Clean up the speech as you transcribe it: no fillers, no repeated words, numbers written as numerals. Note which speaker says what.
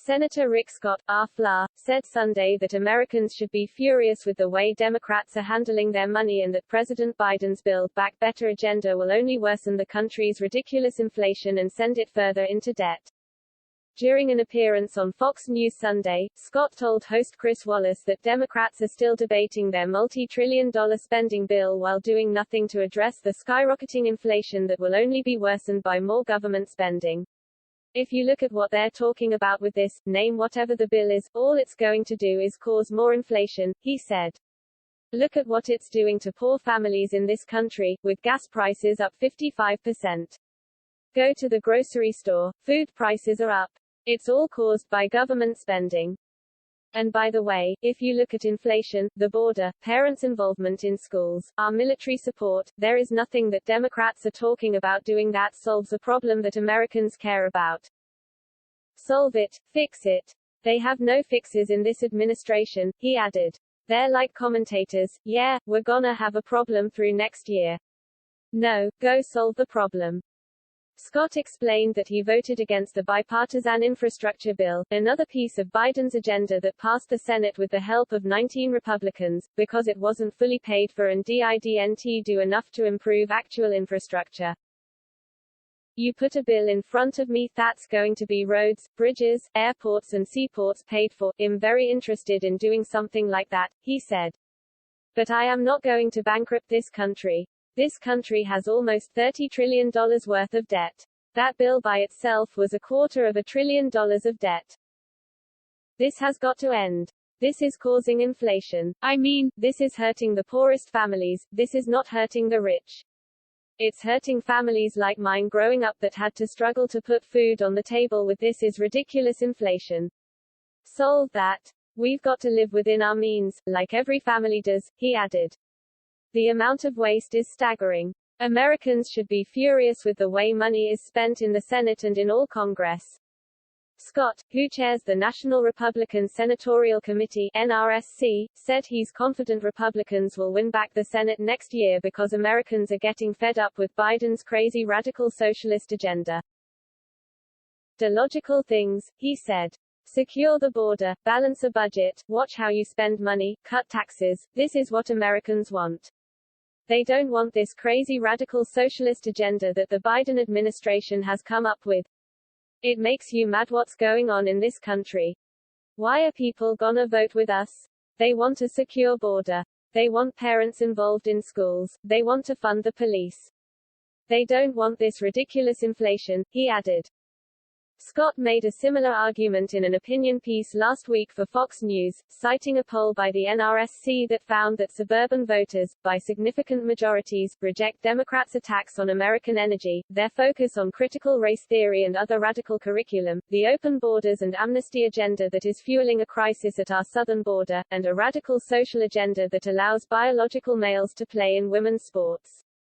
Speaker 1: Senator Rick Scott, R-Fla, said Sunday that Americans should be furious with the way Democrats are handling their money and that President Biden's Build Back Better agenda will only worsen the country's ridiculous inflation and send it further into debt. During an appearance on Fox News Sunday, Scott told host Chris Wallace that Democrats are still debating their multi-trillion-dollar spending bill while doing nothing to address the skyrocketing inflation that will only be worsened by more government spending. If you look at what they're talking about with this, name whatever the bill is, all it's going to do is cause more inflation, he said. Look at what it's doing to poor families in this country, with gas prices up 55%. Go to the grocery store, food prices are up. It's all caused by government spending. And by the way, if you look at inflation, the border, parents' involvement in schools, our military support, there is nothing that Democrats are talking about doing that solves a problem that Americans care about. Solve it, fix it. They have no fixes in this administration, he added. They're like commentators, yeah, we're gonna have a problem through next year. No, go solve the problem. Scott explained that he voted against the bipartisan infrastructure bill, another piece of Biden's agenda that passed the Senate with the help of 19 Republicans, because it wasn't fully paid for and didn't do enough to improve actual infrastructure. You put a bill in front of me that's going to be roads, bridges, airports and seaports paid for. I'm very interested in doing something like that, he said. But I am not going to bankrupt this country. This country has almost $30 trillion worth of debt. That bill by itself was $250 billion of debt. This has got to end. This is causing inflation. I mean, this is hurting the poorest families, this is not hurting the rich. It's hurting families like mine growing up that had to struggle to put food on the table with this is ridiculous inflation. Solve that. We've got to live within our means, like every family does, he added. The amount of waste is staggering. Americans should be furious with the way money is spent in the Senate and in all Congress. Scott, who chairs the National Republican Senatorial Committee (NRSC), said he's confident Republicans will win back the Senate next year because Americans are getting fed up with Biden's crazy radical socialist agenda. The logical things, he said. Secure the border, balance a budget, watch how you spend money, cut taxes. This is what Americans want. They don't want this crazy radical socialist agenda that the Biden administration has come up with. It makes you mad what's going on in this country. Why are people gonna vote with us? They want a secure border. They want parents involved in schools. They want to fund the police. They don't want this ridiculous inflation, he added. Scott made a similar argument in an opinion piece last week for Fox News, citing a poll by the NRSC that found that suburban voters, by significant majorities, reject Democrats' attacks on American energy, their focus on critical race theory and other radical curriculum, the open borders and amnesty agenda that is fueling a crisis at our southern border, and a radical social agenda that allows biological males to play in women's sports.